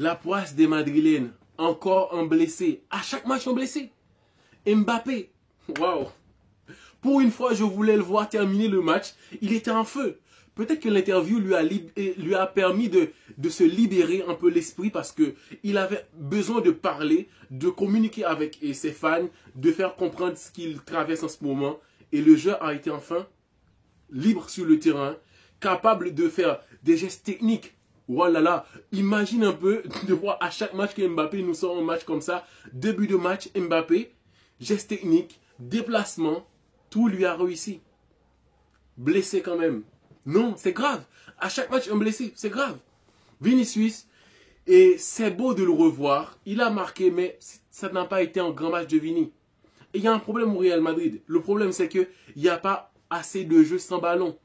La poisse des Madrilènes, encore un blessé. À chaque match, un blessé. Mbappé, waouh. Pour une fois, je voulais le voir terminer le match. Il était en feu. Peut-être que l'interview lui a permis de se libérer un peu l'esprit parce qu'il avait besoin de parler, de communiquer avec ses fans, de faire comprendre ce qu'il traverse en ce moment. Et le jeu a été enfin libre sur le terrain, capable de faire des gestes techniques. Voilà, là, imagine un peu de voir à chaque match que Mbappé nous sort un match comme ça. Début de match, Mbappé, gestes techniques, déplacement, tout lui a réussi. Blessé quand même. Non, c'est grave. À chaque match, un blessé, c'est grave. Vinicius, et c'est beau de le revoir. Il a marqué, mais ça n'a pas été un grand match de Vini. Et il y a un problème au Real Madrid. Le problème, c'est qu'il n'y a pas assez de jeux sans ballon.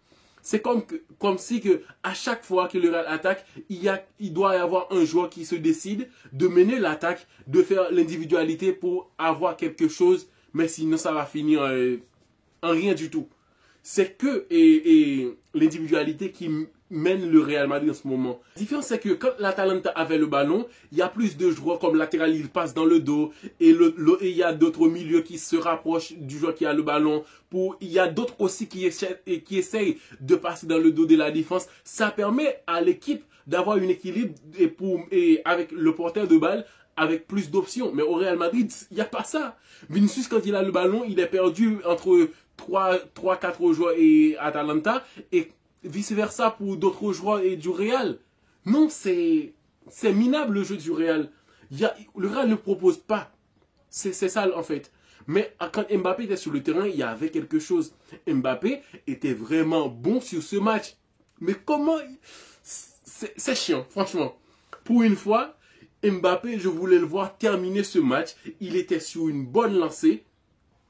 C'est comme si que à chaque fois que le Real attaque, il doit y avoir un joueur qui se décide de mener l'attaque, de faire l'individualité pour avoir quelque chose. Mais sinon, ça va finir en rien du tout. C'est que l'individualité qui mène le Real Madrid en ce moment. La différence, c'est que quand l'Atalanta avait le ballon, il y a plus de joueurs comme latéral, il passe dans le dos. Et il y a d'autres milieux qui se rapprochent du joueur qui a le ballon. Il y a d'autres aussi qui essayent de passer dans le dos de la défense. Ça permet à l'équipe d'avoir un équilibre et avec le porteur de balle avec plus d'options. Mais au Real Madrid, il n'y a pas ça. Vinicius, quand il a le ballon, il est perdu entre 3-4 joueurs et Atalanta et vice-versa pour d'autres joueurs et du Real. Non, c'est minable le jeu du Real. Le Real ne propose pas. C'est ça en fait. Mais quand Mbappé était sur le terrain, il y avait quelque chose. Mbappé était vraiment bon sur ce match. Mais comment... C'est chiant, franchement. Pour une fois, Mbappé, je voulais le voir terminer ce match. Il était sur une bonne lancée,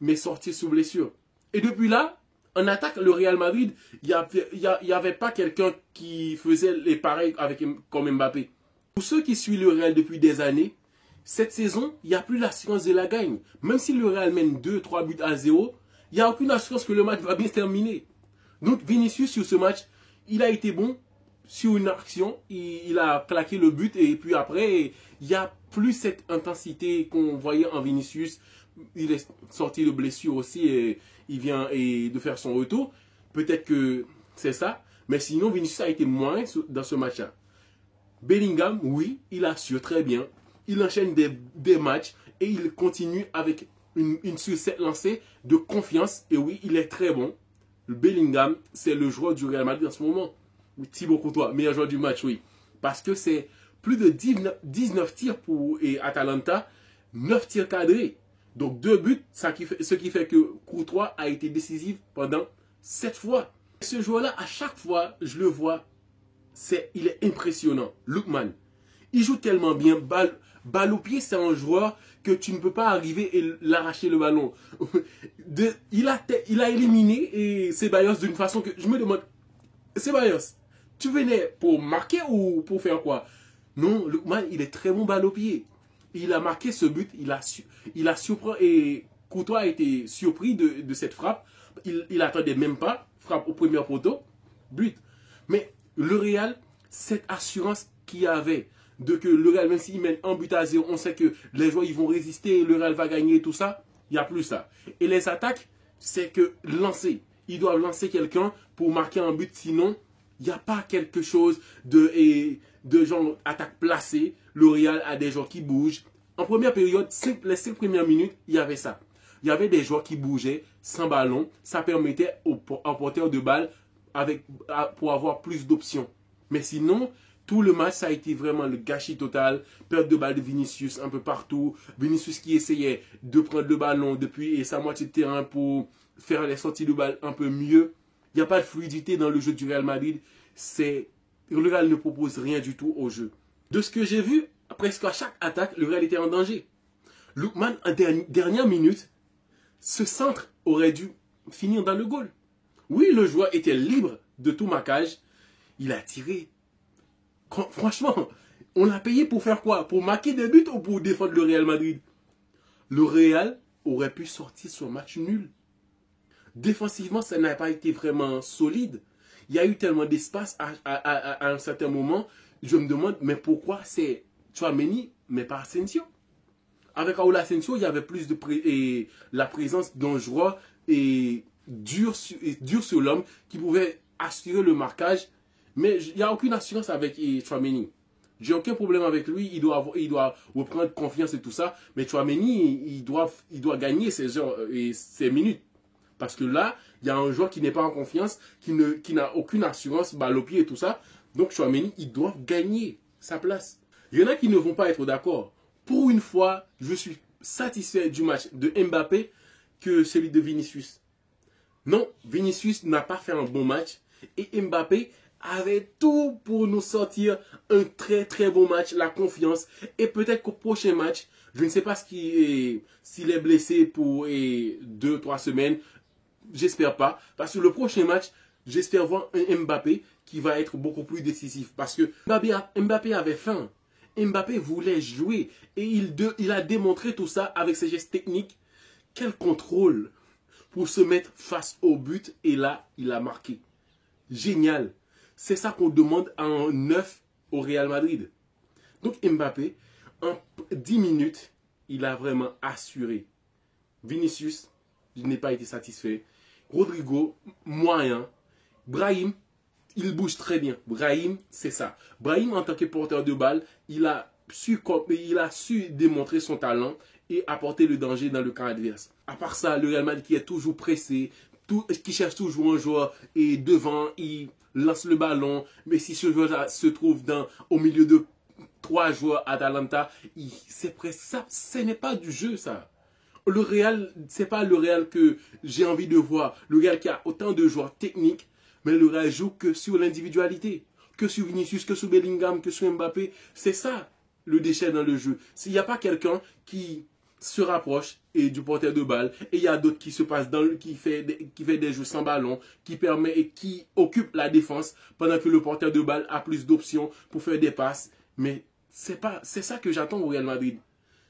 mais sorti sous blessure. Et depuis là, en attaque, le Real Madrid, il n'y avait pas quelqu'un qui faisait les pareils comme Mbappé. Pour ceux qui suivent le Real depuis des années, cette saison, il n'y a plus l'assurance de la gagne. Même si le Real mène 2-3 buts à 0, il n'y a aucune assurance que le match va bien se terminer. Donc Vinicius, sur ce match, il a été bon sur une action. Il a claqué le but et puis après, il n'y a plus cette intensité qu'on voyait en Vinicius. Il est sorti de blessure aussi et il vient de faire son retour. Peut-être que c'est ça. Mais sinon, Vinicius a été moins dans ce match-là. Bellingham, oui, il assure très bien. Il enchaîne des matchs et il continue avec une sucette lancée de confiance. Et oui, il est très bon. Bellingham, c'est le joueur du Real Madrid en ce moment. Thibaut Courtois, meilleur joueur du match, oui. Parce que c'est plus de 19 tirs pour Atalanta, 9 tirs cadrés. Donc 2 buts, ce qui fait que Courtois a été décisif pendant 7 fois. Ce joueur-là, à chaque fois, je le vois, il est impressionnant. Lookman, il joue tellement bien. Balle au pied, c'est un joueur que tu ne peux pas arriver et l'arracher le ballon. Il a éliminé Ceballos d'une façon que je me demande, Ceballos, tu venais pour marquer ou pour faire quoi? Non, Lookman, il est très bon balle au pied. Il a marqué ce but, il a surpris et Courtois a été surpris de cette frappe. Il attendait même pas, frappe au premier poteau, but. Mais le Real, cette assurance qu'il y avait de que le Real, même s'il mène un but à 0, on sait que les joueurs ils vont résister, le Real va gagner, tout ça, il n'y a plus ça. Et les attaques, c'est que lancer. Ils doivent lancer quelqu'un pour marquer un but, sinon, il n'y a pas quelque chose de genre attaque placée. Le Real a des joueurs qui bougent. En première période, les 5 premières minutes, il y avait ça. Il y avait des joueurs qui bougeaient sans ballon. Ça permettait au porteur de balle pour avoir plus d'options. Mais sinon, tout le match, ça a été vraiment le gâchis total. Perte de balle de Vinicius un peu partout. Vinicius qui essayait de prendre le ballon depuis sa moitié de terrain pour faire les sorties de balle un peu mieux. Il n'y a pas de fluidité dans le jeu du Real Madrid. Le Real ne propose rien du tout au jeu. De ce que j'ai vu, presque à chaque attaque, le Real était en danger. Lookman, en dernière minute, ce centre aurait dû finir dans le goal. Oui, le joueur était libre de tout marquage. Il a tiré. Franchement, on l'a payé pour faire quoi? Pour marquer des buts ou pour défendre le Real Madrid? Le Real aurait pu sortir son match nul. Défensivement, ça n'a pas été vraiment solide. Il y a eu tellement d'espace à un certain moment. Je me demande, mais pourquoi Tchouaméni, mais pas Asensio. Avec Raúl Asensio, il y avait plus de la présence d'un joueur dur sur l'homme qui pouvait assurer le marquage. Mais il n'y a aucune assurance avec Tchouaméni. J'ai aucun problème avec lui. Il doit reprendre confiance et tout ça. Mais Tchouaméni, il doit gagner ses heures et ses minutes. Parce que là, il y a un joueur qui n'est pas en confiance, qui n'a aucune assurance, balle au pied et tout ça. Donc Tchouaméni, il doit gagner sa place. Il y en a qui ne vont pas être d'accord. Pour une fois, je suis satisfait du match de Mbappé que celui de Vinicius. Non, Vinicius n'a pas fait un bon match. Et Mbappé avait tout pour nous sortir un très très bon match, la confiance. Et peut-être qu'au prochain match, je ne sais pas s'il est blessé pour 2-3 semaines. J'espère pas. Parce que le prochain match, j'espère voir un Mbappé qui va être beaucoup plus décisif. Parce que Mbappé avait faim. Mbappé voulait jouer. Et il a démontré tout ça avec ses gestes techniques. Quel contrôle pour se mettre face au but. Et là, il a marqué. Génial. C'est ça qu'on demande à un neuf au Real Madrid. Donc Mbappé, en 10 minutes, il a vraiment assuré. Vinicius, il n'a pas été satisfait. Rodrigo, moyen. Brahim, il bouge très bien. Brahim, c'est ça. Brahim, en tant que porteur de balle, il a su démontrer son talent et apporter le danger dans le camp adverse. À part ça, le Real Madrid qui est toujours pressé, qui cherche toujours un joueur et devant, il lance le ballon. Mais si ce joueur se trouve au milieu de 3 joueurs Atalanta, c'est presque ça. Ce n'est pas du jeu, ça. Le Real, c'est pas le Real que j'ai envie de voir. Le Real qui a autant de joueurs techniques, mais le Real joue que sur l'individualité. Que sur Vinicius, que sur Bellingham, que sur Mbappé. C'est ça, le déchet dans le jeu. S'il n'y a pas quelqu'un qui se rapproche du porteur de balle, et il y a d'autres qui se passent qui fait des jeux sans ballon, qui permet et qui occupe la défense, pendant que le porteur de balle a plus d'options pour faire des passes. Mais c'est ça que j'attends au Real Madrid.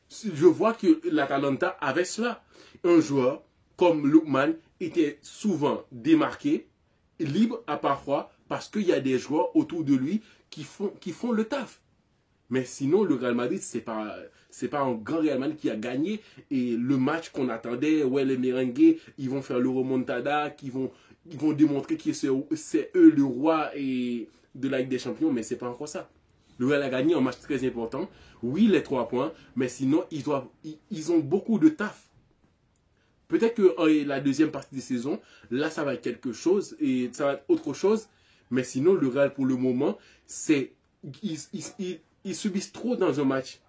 Je vois que l'Atalanta avait cela. Un joueur comme Lookman était souvent démarqué, libre à parfois, parce qu'il y a des joueurs autour de lui qui font le taf. Mais sinon, le Real Madrid, c'est pas un grand Real Madrid qui a gagné. Et le match qu'on attendait, ouais, les merengues, ils vont faire le remontada, ils vont démontrer que c'est eux le roi de la Ligue des Champions, mais c'est pas encore ça. Le Real a gagné un match très important. Oui, les 3 points, mais sinon, ils ont beaucoup de taf. Peut-être que la deuxième partie de saison, là, ça va être quelque chose, et ça va être autre chose. Mais sinon, le Real, pour le moment, ils subissent trop dans un match.